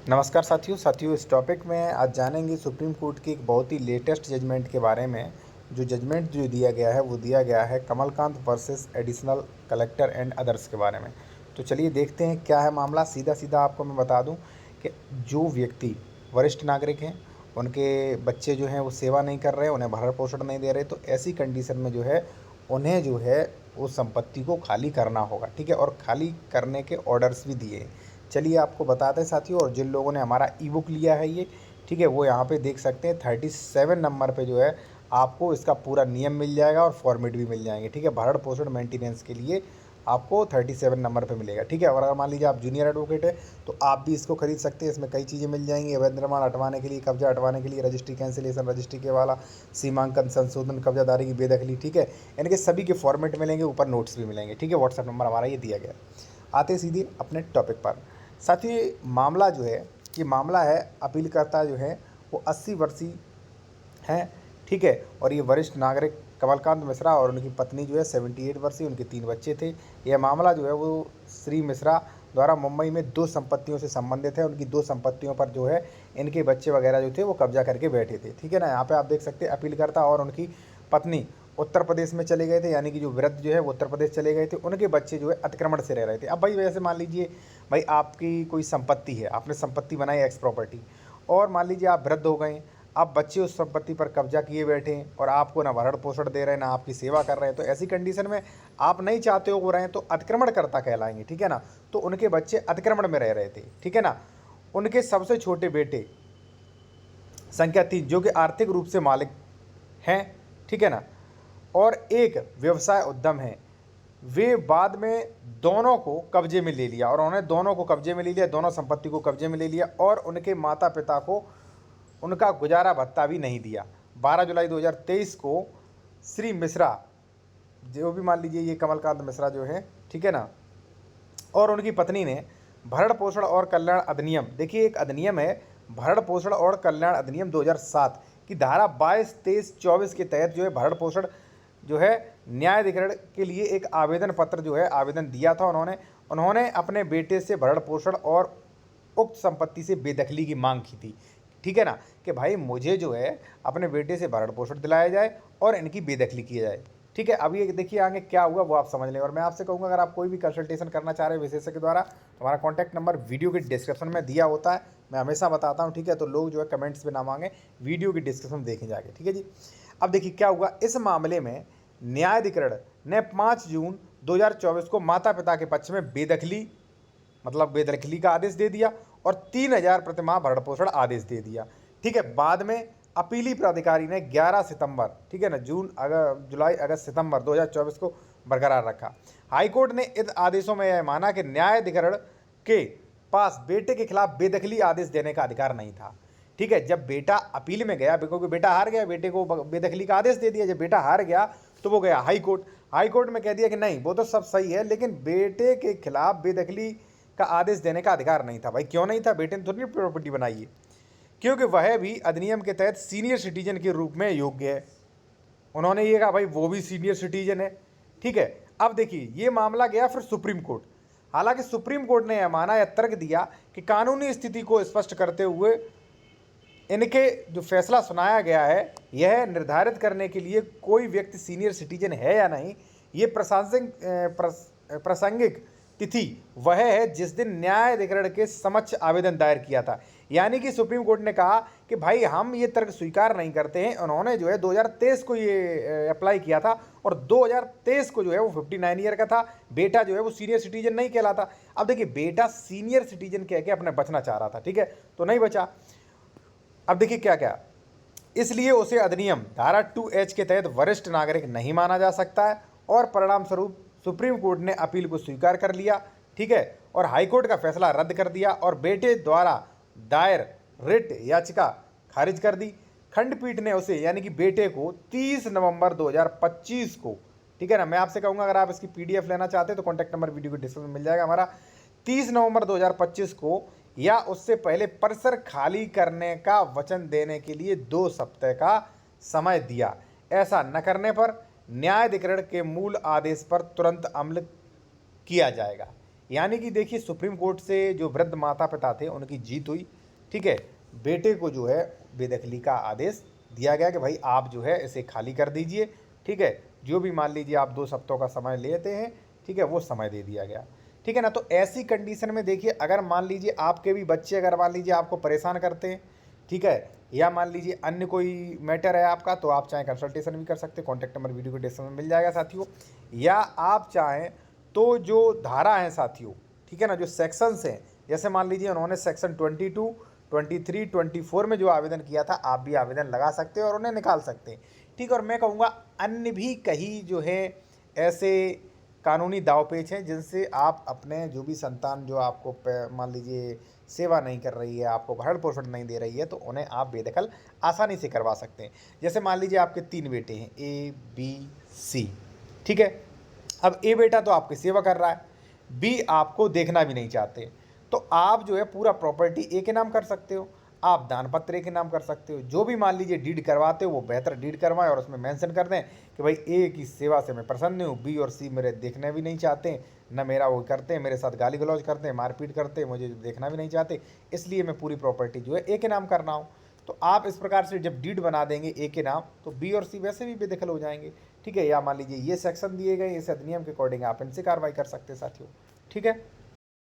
नमस्कार साथियों इस टॉपिक में आज जानेंगे सुप्रीम कोर्ट की एक बहुत ही लेटेस्ट जजमेंट के बारे में। जो जजमेंट दिया गया है वो दिया गया है Kamalkant versus additional collector and others के बारे में। तो चलिए देखते हैं क्या है मामला। सीधा सीधा आपको मैं बता दूं कि जो व्यक्ति वरिष्ठ नागरिक हैं, उनके बच्चे जो हैं वो सेवा नहीं कर रहे, उन्हें भरण पोषण नहीं दे रहे, तो ऐसी कंडीशन में जो है उन्हें जो है उस संपत्ति को खाली करना होगा। ठीक है, और खाली करने के ऑर्डर्स भी दिए हैं। चलिए आपको बताते हैं साथियों, और जिन लोगों ने हमारा ई बुक लिया है ये, ठीक है, वो यहाँ पे देख सकते हैं 37 नंबर पे जो है आपको इसका पूरा नियम मिल जाएगा और फॉर्मेट भी मिल जाएंगे। ठीक है, भरण पोषण मेंटेनेंस के लिए आपको 37 नंबर पे मिलेगा। ठीक है, और अगर मान लीजिए आप जूनियर एडवोकेट है तो आप भी इसको खरीद सकते हैं। इसमें कई चीज़ें मिल जाएंगी। अवैध निर्माण हटवाने के लिए, कब्जा हटवाने के लिए, रजिस्ट्री कैंसिलेशन, रजिस्ट्री के वाला, सीमांकन संशोधन, कब्जादारी की बेदखली। ठीक है, इनके सभी के फॉर्मेट मिलेंगे, ऊपर नोट्स भी मिलेंगे। ठीक है, व्हाट्सएप नंबर हमारा ये दिया गया है। आते सीधे अपने टॉपिक पर। साथियों ये मामला जो है, ये मामला है अपीलकर्ता जो है वो 80 वर्षीय हैं। ठीक है, और ये वरिष्ठ नागरिक कमलकांत मिश्रा और उनकी पत्नी जो है 78 वर्षीय, उनके 3 बच्चे थे। यह मामला जो है वो श्री मिश्रा द्वारा मुंबई में 2 संपत्तियों से संबंधित है। उनकी 2 संपत्तियों पर जो है इनके बच्चे वगैरह जो थे वो कब्जा करके बैठे थे। ठीक है ना, यहाँ पे आप देख सकते हैं अपीलकर्ता और उनकी पत्नी उत्तर प्रदेश में चले गए थे, यानी कि जो वृद्ध जो है वो उत्तर प्रदेश चले गए थे। उनके बच्चे जो है अतिक्रमण से रह रहे थे। अब भाई वैसे मान लीजिए भाई आपकी कोई संपत्ति है, आपने संपत्ति बनाई एक्स प्रॉपर्टी, और मान लीजिए आप वृद्ध हो गए, अब बच्चे उस संपत्ति पर कब्जा किए बैठे हैं और आपको ना भरण पोषण दे रहे हैं, ना आपकी सेवा कर रहे हैं, तो ऐसी कंडीशन में आप नहीं चाहते हो वो रहें तो अतिक्रमणकर्ता कहलाएंगे। ठीक है ना, तो उनके बच्चे अतिक्रमण में रह रहे थे। ठीक है ना, उनके सबसे छोटे बेटे संख्या 3 जो कि आर्थिक रूप से मालिक हैं। ठीक है ना, और एक व्यवसाय उद्यम है। वे बाद में दोनों को कब्जे में ले लिया, और उन्होंने दोनों को कब्जे में ले लिया, दोनों संपत्ति को कब्जे में ले लिया, और उनके माता पिता को उनका गुजारा भत्ता भी नहीं दिया। 12 जुलाई 2023 को श्री मिश्रा, जो भी मान लीजिए ये कमलकांत मिश्रा जो है, ठीक है ना, और उनकी पत्नी ने भरण पोषण और कल्याण अधिनियम, देखिए एक अधिनियम है भरण पोषण और कल्याण अधिनियम 2007 की धारा 22, 23, 24 के तहत जो है भरण पोषण जो है न्यायाधिकरण के लिए एक आवेदन पत्र जो है आवेदन दिया था। उन्होंने अपने बेटे से भरण पोषण और उक्त संपत्ति से बेदखली की मांग की थी। ठीक है ना, कि भाई मुझे जो है अपने बेटे से भरण पोषण दिलाया जाए और इनकी बेदखली की जाए। ठीक है, अब ये देखिए आगे क्या हुआ वो आप समझ लें। और मैं आपसे कहूँगा अगर आप कोई भी कंसल्टेशन करना चाह रहे हैं विशेषज्ञ के द्वारा, तो हमारा कॉन्टैक्ट नंबर वीडियो के डिस्क्रिप्शन में दिया होता है। मैं हमेशा बताता हूँ। ठीक है, तो लोग जो है कमेंट्स में ना मांगे, वीडियो की डिस्क्रिप्शन में देखें जाके। ठीक है जी, अब देखिए क्या हुआ इस मामले में। न्यायाधिकरण ने 5 जून 2024 को माता पिता के पक्ष में बेदखली, मतलब बेदखली का आदेश दे दिया और 3000 प्रतिमाह भरण पोषण आदेश दे दिया। ठीक है, बाद में अपीली प्राधिकारी ने 11 सितंबर, ठीक है ना, जुलाई अगस्त सितंबर 2024 को बरकरार रखा। हाईकोर्ट ने इन आदेशों में यह माना कि न्यायाधिकरण के पास बेटे के खिलाफ बेदखली आदेश देने का अधिकार नहीं था। ठीक है, जब बेटा अपील में गया, क्योंकि बेटा हार गया, बेटे को बेदखली का आदेश दे दिया। जब बेटा हार गया तो वो गया हाईकोर्ट में कह दिया कि नहीं वो तो सब सही है, लेकिन बेटे के खिलाफ बेदखली का आदेश देने का अधिकार नहीं था। भाई क्यों नहीं था? बेटे ने थोड़ी प्रॉपर्टी बनाई है, क्योंकि वह भी अधिनियम के तहत सीनियर सिटीजन के रूप में योग्य है। उन्होंने ये कहा भाई वो भी सीनियर सिटीजन है। ठीक है, अब देखिए ये मामला गया फिर सुप्रीम कोर्ट। हालांकि सुप्रीम कोर्ट ने यह माना या तर्क दिया कि कानूनी स्थिति को स्पष्ट करते हुए इनके जो फैसला सुनाया गया है यह निर्धारित करने के लिए कोई व्यक्ति सीनियर सिटीजन है या नहीं, ये प्रासंगिक तिथि वह है जिस दिन न्यायाधिकरण के समक्ष आवेदन दायर किया था। यानी कि सुप्रीम कोर्ट ने कहा कि भाई हम ये तर्क स्वीकार नहीं करते हैं। उन्होंने जो है 2023 को ये अप्लाई किया था, और 2023 को जो है वो 59 ईयर का था। बेटा जो है वो सीनियर सिटीजन नहीं कहलाता। अब देखिए बेटा सीनियर सिटीजन कह के अपने बचना चाह रहा था, ठीक है, तो नहीं बचा। अब देखिए क्या क्या, इसलिए उसे अधिनियम धारा 2H के तहत वरिष्ठ नागरिक नहीं माना जा सकता है, और परिणाम स्वरूप सुप्रीम कोर्ट ने अपील को स्वीकार कर लिया। ठीक है, और हाईकोर्ट का फैसला रद्द कर दिया और बेटे द्वारा दायर रिट याचिका खारिज कर दी। खंडपीठ ने उसे, यानी कि बेटे को 30 नवंबर 2025 को, ठीक है ना, मैं आपसे कहूँगा अगर आप इसकी PDF लेना चाहते हैं तो कॉन्टैक्ट नंबर वीडियो को डिस्क्रिप्शन में मिल जाएगा हमारा। 30 नवंबर 2025 को या उससे पहले परिसर खाली करने का वचन देने के लिए 2 सप्ताह का समय दिया। ऐसा न करने पर न्यायाधिकरण के मूल आदेश पर तुरंत अमल किया जाएगा। यानी कि देखिए सुप्रीम कोर्ट से जो वृद्ध माता पिता थे उनकी जीत हुई, ठीक है। बेटे को जो है बेदखली का आदेश दिया गया कि भाई आप जो है इसे खाली कर दीजिए, ठीक है। जो भी मान लीजिए आप 2 हफ्तों का समय लेते हैं, ठीक है, वो समय दे दिया गया, ठीक है ना। तो ऐसी कंडीशन में देखिए अगर मान लीजिए आपके भी बच्चे अगर मान लीजिए आपको परेशान करते हैं, ठीक है, या मान लीजिए अन्य कोई मैटर है आपका, तो आप चाहें कंसल्टेशन भी कर सकते हैं। कॉन्टैक्ट नंबर वीडियो के डिस्क्रिप्शन में मिल जाएगा साथियों। या आप चाहें तो जो धारा है साथियों, ठीक है ना, जो सेक्शंस हैं, जैसे मान लीजिए उन्होंने सेक्शन 22, 23, 24 में जो आवेदन किया था, आप भी आवेदन लगा सकते हैं और उन्हें निकाल सकते हैं, ठीक है। और मैं कहूँगा अन्य भी कई जो है ऐसे कानूनी दावपेच हैं जिनसे आप अपने जो भी संतान जो आपको मान लीजिए सेवा नहीं कर रही है, आपको भरण पोषण नहीं दे रही है, तो उन्हें आप बेदखल आसानी से करवा सकते हैं। जैसे मान लीजिए आपके 3 बेटे हैं, A, B, C, ठीक है। अब ए बेटा तो आपकी सेवा कर रहा है, बी आपको देखना भी नहीं चाहते, तो आप जो है पूरा प्रॉपर्टी ए के नाम कर सकते हो, आप दान पत्र ए के नाम कर सकते हो। जो भी मान लीजिए डीड करवाते हो वो बेहतर डीड करवाएं और उसमें मेंशन कर दें कि भाई ए की सेवा से मैं प्रसन्न नहीं हूँ, बी और सी मेरे देखने भी नहीं चाहते, न मेरा वो करते हैं, मेरे साथ गाली गलौज करते हैं, मारपीट करते हैं, मुझे देखना भी नहीं चाहते, इसलिए मैं पूरी प्रॉपर्टी जो है ए के नाम कर रहा हूँ। तो आप इस प्रकार से जब डीड बना देंगे ए के नाम, तो बी और सी वैसे भी बेदखल हो जाएंगे, ठीक है। या मान लीजिए ये सेक्शन दिए गए, इस अधिनियम के अकॉर्डिंग आप इनसे कार्रवाई कर सकते हैं साथियों, ठीक है।